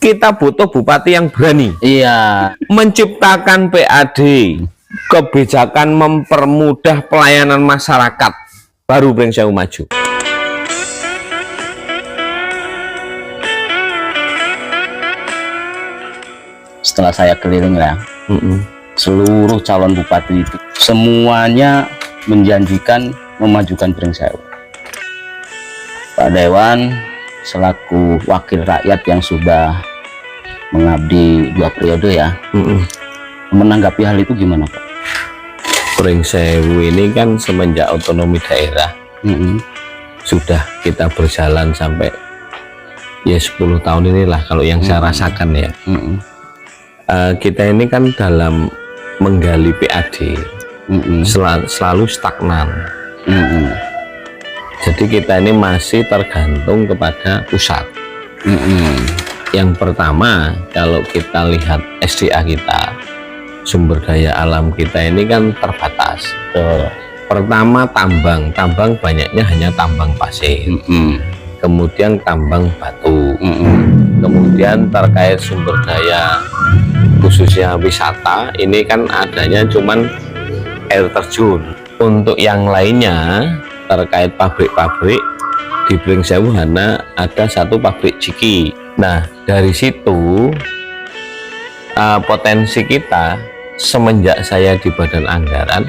kita butuh bupati yang berani. Iya. Menciptakan PAD, kebijakan mempermudah pelayanan masyarakat, baru Brengseu maju. Setelah saya keliling ya, seluruh calon bupati itu semuanya menjanjikan memajukan Brengseu. Pak Dewan selaku wakil rakyat yang sudah mengabdi 2 periode ya, menanggapi hal itu gimana Pak? Brengseu ini kan semenjak otonomi daerah sudah kita berjalan sampai ya 10 tahun inilah kalau yang saya rasakan ya. Kita ini kan dalam menggali PAD selalu stagnan. Jadi kita ini masih tergantung kepada pusat. Yang pertama, kalau kita lihat SDA kita, sumber daya alam kita ini kan terbatas. Pertama tambang banyaknya hanya tambang pasir, kemudian tambang batu, kemudian terkait sumber daya khususnya wisata ini kan adanya cuman air terjun. Untuk yang lainnya terkait pabrik-pabrik di Brengseu hanya ada 1 pabrik Jiki. Nah dari situ potensi kita semenjak saya di Badan Anggaran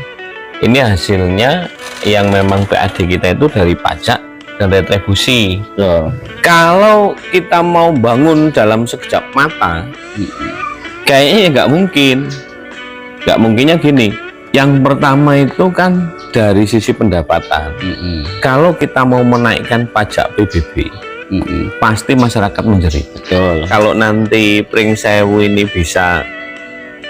ini hasilnya yang memang PAD kita itu dari pajak dan retribusi. Kalau kita mau bangun dalam sekejap mata kayaknya ya nggak mungkinnya gini. Yang pertama itu kan dari sisi pendapatan. Kalau kita mau menaikkan pajak PBB pasti masyarakat menjerit. Kalau nanti Brengseu ini bisa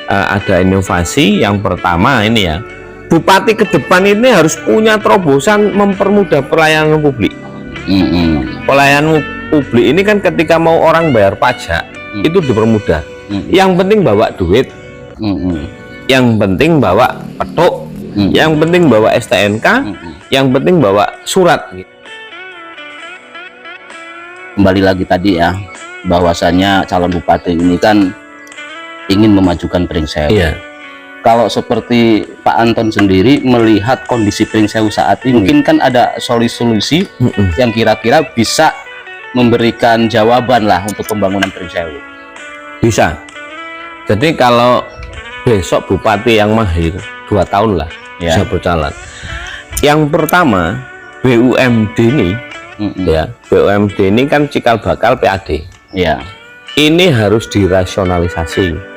ada inovasi, yang pertama ini ya, bupati ke depan ini harus punya terobosan mempermudah pelayanan publik. Pelayanan publik ini kan ketika mau orang bayar pajak itu dipermudah. Yang penting bawa duit, yang penting bawa petuk, yang penting bawa STNK, yang penting bawa surat. Kembali lagi tadi ya, bahwasanya calon bupati ini kan ingin memajukan Brengseu. Iya. Kalau seperti Pak Anton sendiri melihat kondisi Brengseu saat ini, mungkin kan ada solusi yang kira-kira bisa memberikan jawaban lah untuk pembangunan Brengseu. Bisa. Jadi kalau besok bupati yang mahir 2 tahun lah bisa berjalan. Yang pertama BUMD ini ya, BUMD ini kan cikal bakal PAD. Ini harus dirasionalisasi.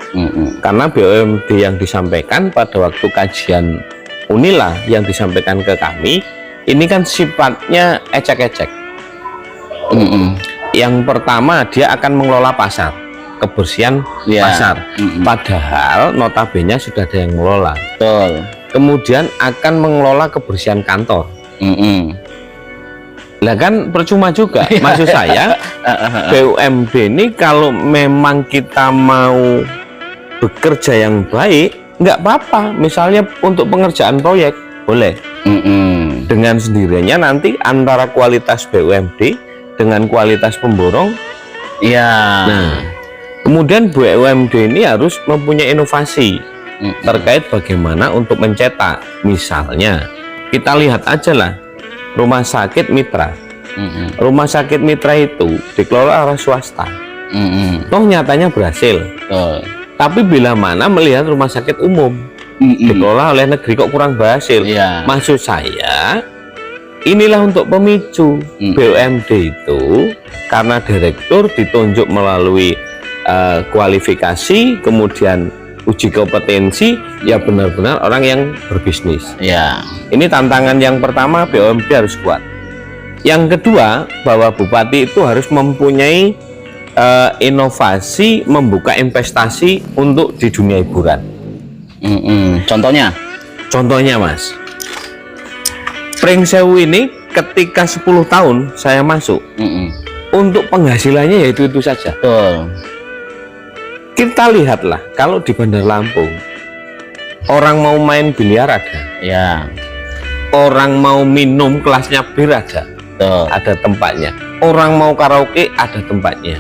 Karena BUMD yang disampaikan pada waktu kajian Unila yang disampaikan ke kami ini kan sifatnya ecek-ecek. Yang pertama dia akan mengelola pasar, kebersihan pasar, padahal notabene sudah ada yang mengelola. Kemudian akan mengelola kebersihan kantor. Lah kan percuma juga. Maksud saya BUMD ini kalau memang kita mau bekerja yang baik nggak apa-apa, misalnya untuk pengerjaan proyek boleh. Dengan sendirinya nanti antara kualitas BUMD dengan kualitas pemborong nah kemudian BUMD ini harus mempunyai inovasi terkait bagaimana untuk mencetak. Misalnya kita lihat aja lah rumah sakit mitra. Rumah sakit mitra itu dikelola oleh swasta. Toh nyatanya berhasil. Tapi bila mana melihat rumah sakit umum dikelola oleh negeri kok kurang berhasil. Maksud saya inilah untuk pemicu BUMD itu, karena direktur ditunjuk melalui kualifikasi, kemudian uji kompetensi, ya benar-benar orang yang berbisnis. Ini tantangan yang pertama, BUMD harus kuat. Yang kedua, bahwa bupati itu harus mempunyai inovasi membuka investasi untuk di dunia hiburan. Contohnya Mas, Brengseu ini ketika 10 tahun saya masuk, untuk penghasilannya yaitu itu saja. Kita lihatlah kalau di Bandar Lampung orang mau main biliar ada, orang mau minum kelasnya bir ada, ada tempatnya. Orang mau karaoke ada tempatnya.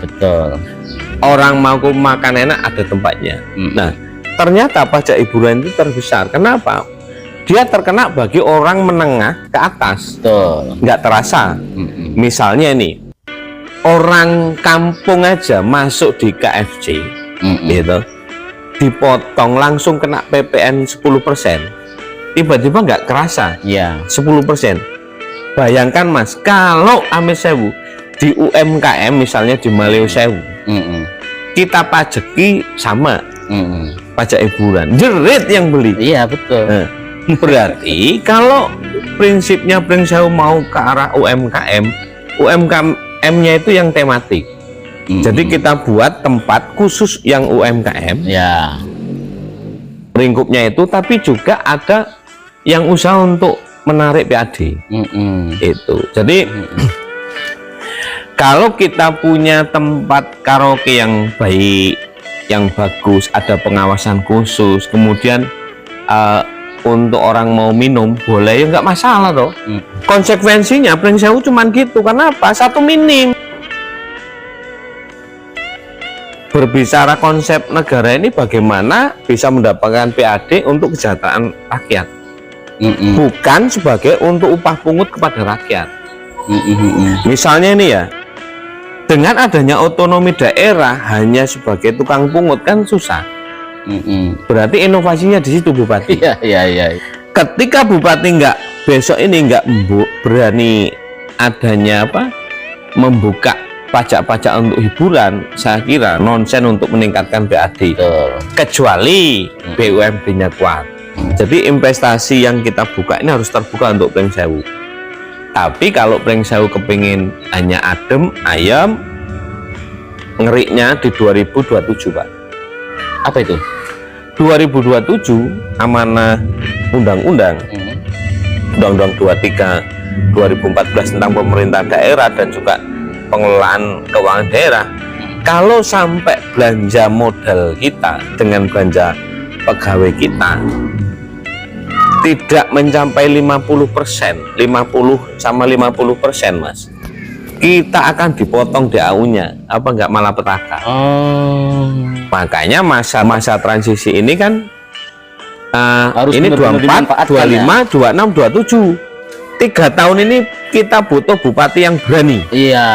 orang mau makan enak ada tempatnya. Nah, ternyata pajak hiburan itu terbesar. Kenapa? Dia terkena bagi orang menengah ke atas. Nggak terasa. Misalnya ini, orang kampung aja masuk di KFC, gitu, dipotong langsung kena PPN 10%. Tiba-tiba nggak kerasa, 10%. Bayangkan Mas, kalau Amit Sewu di UMKM misalnya di Maleo Sewu, kita pajeki sama, pajak hiburan, jerit yang beli. Iya betul. Nah, berarti kalau prinsipnya Pring Sewu mau ke arah UMKM, UMKM-nya itu yang tematik. Jadi kita buat tempat khusus yang UMKM, Ya. lingkupnya itu, tapi juga ada yang usaha untuk menarik PAD. Itu. Jadi kalau kita punya tempat karaoke yang baik, yang bagus, ada pengawasan khusus, kemudian untuk orang mau minum boleh, ya nggak masalah toh. Konsekuensinya Pring Sewu cuman gitu. Kenapa? Satu, minim. Berbicara konsep negara ini bagaimana bisa mendapatkan PAD untuk kesejahteraan rakyat, bukan sebagai untuk upah pungut kepada rakyat. Misalnya ini ya, dengan adanya otonomi daerah hanya sebagai tukang pungut kan susah. Berarti inovasinya di situ Bupati. Iya. Ketika Bupati besok ini nggak berani adanya membuka pajak-pajak untuk hiburan, saya kira nonsen untuk meningkatkan PAD. Kecuali BUMD-nya kuat. Jadi investasi yang kita buka ini harus terbuka untuk Pring Sewu. Tapi kalau Pring Sewu kepingin hanya adem, ayam, ngeriknya di 2027 Pak. Apa itu? 2027 amanah undang-undang Undang-Undang 23 2014 tentang pemerintah daerah dan juga pengelolaan keuangan daerah. Kalau sampai belanja modal kita dengan belanja pegawai kita tidak mencapai 50%, 50 sama 50% Mas, kita akan dipotong DAU-nya, apa enggak malapetaka. Makanya masa-masa transisi ini kan Harus ini 24, 25, 26, 27. 3 tahun ini kita butuh bupati yang berani. Iya.